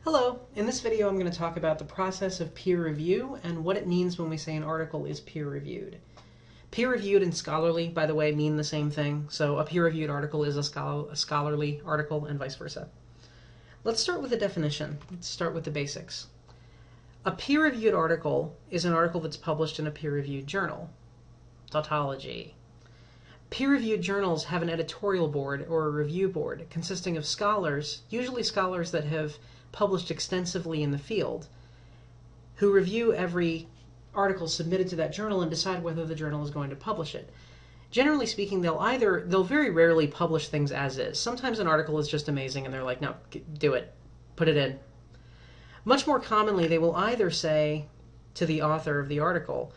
Hello, in this video I'm going to talk about the process of peer review and what it means when we say an article is peer-reviewed. Peer-reviewed and scholarly, by the way, mean the same thing, so a peer-reviewed article is a scholarly article and vice versa. Let's start with the definition. Let's start with the basics. A peer-reviewed article is an article that's published in a peer-reviewed journal. Tautology. Peer-reviewed journals have an editorial board or a review board consisting of scholars, usually scholars that have published extensively in the field, who review every article submitted to that journal and decide whether the journal is going to publish it. Generally speaking, they'll very rarely publish things as is. Sometimes an article is just amazing and they're like, no, do it, put it in. Much more commonly, they will either say to the author of the article,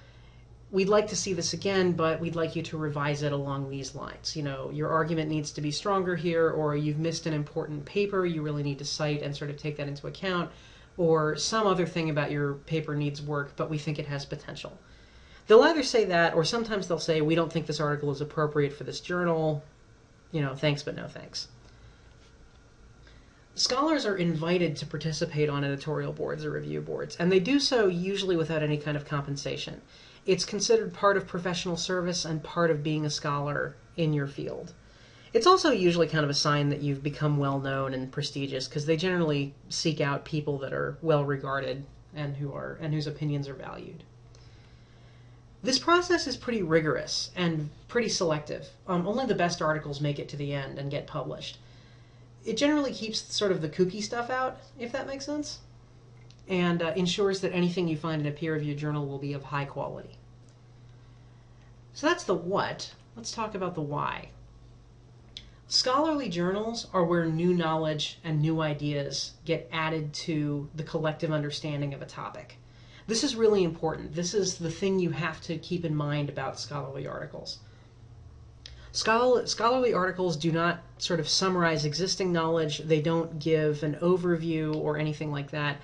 we'd like to see this again, but we'd like you to revise it along these lines. You know, your argument needs to be stronger here, or you've missed an important paper you really need to cite and sort of take that into account, or some other thing about your paper needs work, but we think it has potential. They'll either say that, or sometimes they'll say, we don't think this article is appropriate for this journal. You know, thanks, but no thanks. Scholars are invited to participate on editorial boards or review boards, and they do so usually without any kind of compensation. It's considered part of professional service and part of being a scholar in your field. It's also usually kind of a sign that you've become well-known and prestigious, because they generally seek out people that are well-regarded and whose opinions are valued. This process is pretty rigorous and pretty selective. Only the best articles make it to the end and get published. It generally keeps sort of the kooky stuff out, if that makes sense, and ensures that anything you find in a peer-reviewed journal will be of high quality. So that's the what. Let's talk about the why. Scholarly journals are where new knowledge and new ideas get added to the collective understanding of a topic. This is really important. This is the thing you have to keep in mind about scholarly articles. Scholarly articles do not sort of summarize existing knowledge. They don't give an overview or anything like that.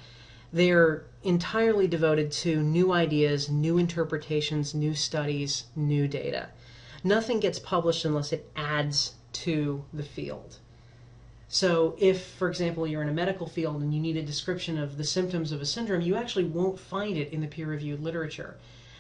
They're entirely devoted to new ideas, new interpretations, new studies, new data. Nothing gets published unless it adds to the field. So if, for example, you're in a medical field and you need a description of the symptoms of a syndrome, you actually won't find it in the peer-reviewed literature.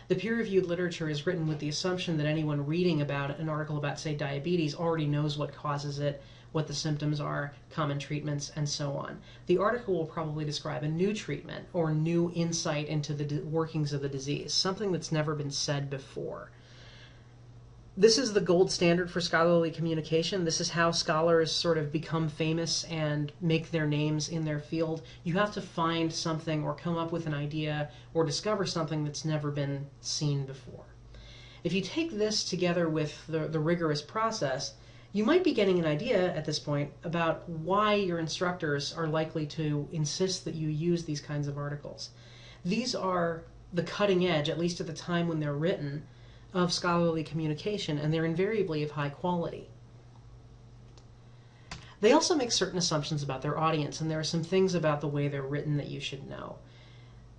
The peer-reviewed literature is written with the assumption that anyone reading about an article about, say, diabetes already knows what causes it, what the symptoms are, common treatments, and so on. The article will probably describe a new treatment or new insight into the workings of the disease, something that's never been said before. This is the gold standard for scholarly communication. This is how scholars sort of become famous and make their names in their field. You have to find something or come up with an idea or discover something that's never been seen before. If you take this together with the rigorous process, you might be getting an idea at this point about why your instructors are likely to insist that you use these kinds of articles. These are the cutting edge, at least at the time when they're written, of scholarly communication, and they're invariably of high quality. They also make certain assumptions about their audience, and there are some things about the way they're written that you should know.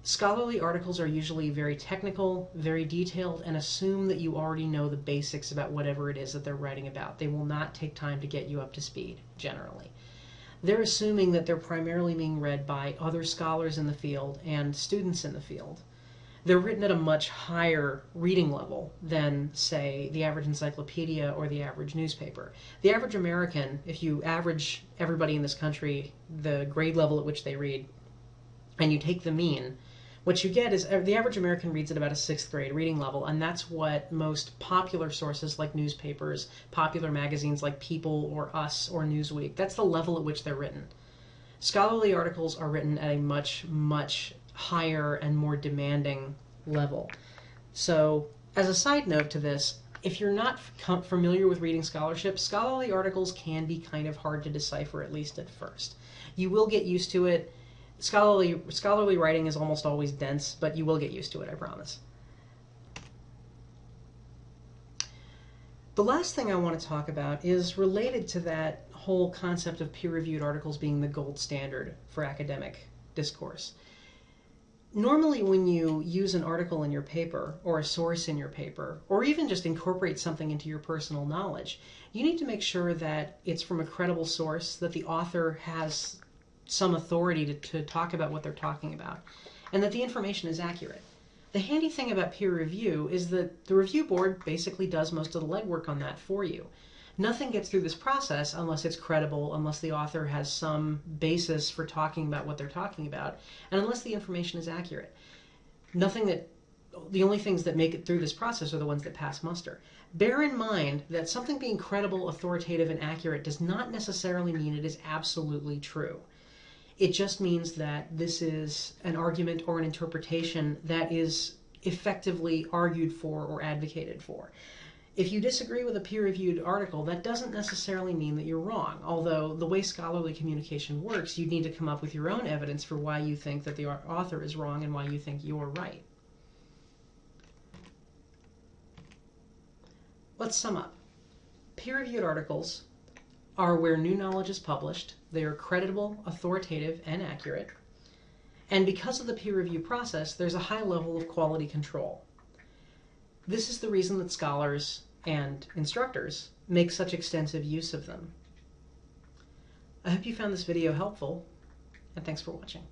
Scholarly articles are usually very technical, very detailed, and assume that you already know the basics about whatever it is that they're writing about. They will not take time to get you up to speed, generally. They're assuming that they're primarily being read by other scholars in the field and students in the field. They're written at a much higher reading level than, say, the average encyclopedia or the average newspaper. The average American, if you average everybody in this country, the grade level at which they read, and you take the mean, what you get is the average American reads at about a 6th grade reading level, and that's what most popular sources like newspapers, popular magazines like People or Us or Newsweek, that's the level at which they're written. Scholarly articles are written at a much, much higher and more demanding level. So, as a side note to this, if you're not familiar with reading scholarship, scholarly articles can be kind of hard to decipher, at least at first. You will get used to it. Scholarly writing is almost always dense, but you will get used to it, I promise. The last thing I want to talk about is related to that whole concept of peer-reviewed articles being the gold standard for academic discourse. Normally when you use an article in your paper, or a source in your paper, or even just incorporate something into your personal knowledge, you need to make sure that it's from a credible source, that the author has some authority to talk about what they're talking about, and that the information is accurate. The handy thing about peer review is that the review board basically does most of the legwork on that for you. Nothing gets through this process unless it's credible, unless the author has some basis for talking about what they're talking about, and unless the information is accurate. The only things that make it through this process are the ones that pass muster. Bear in mind that something being credible, authoritative, and accurate does not necessarily mean it is absolutely true. It just means that this is an argument or an interpretation that is effectively argued for or advocated for. If you disagree with a peer-reviewed article, that doesn't necessarily mean that you're wrong. Although the way scholarly communication works, you need to come up with your own evidence for why you think that the author is wrong and why you think you're right. Let's sum up. Peer-reviewed articles are where new knowledge is published. They are credible, authoritative, and accurate. And because of the peer review process, there's a high level of quality control. This is the reason that scholars and instructors make such extensive use of them. I hope you found this video helpful, and thanks for watching.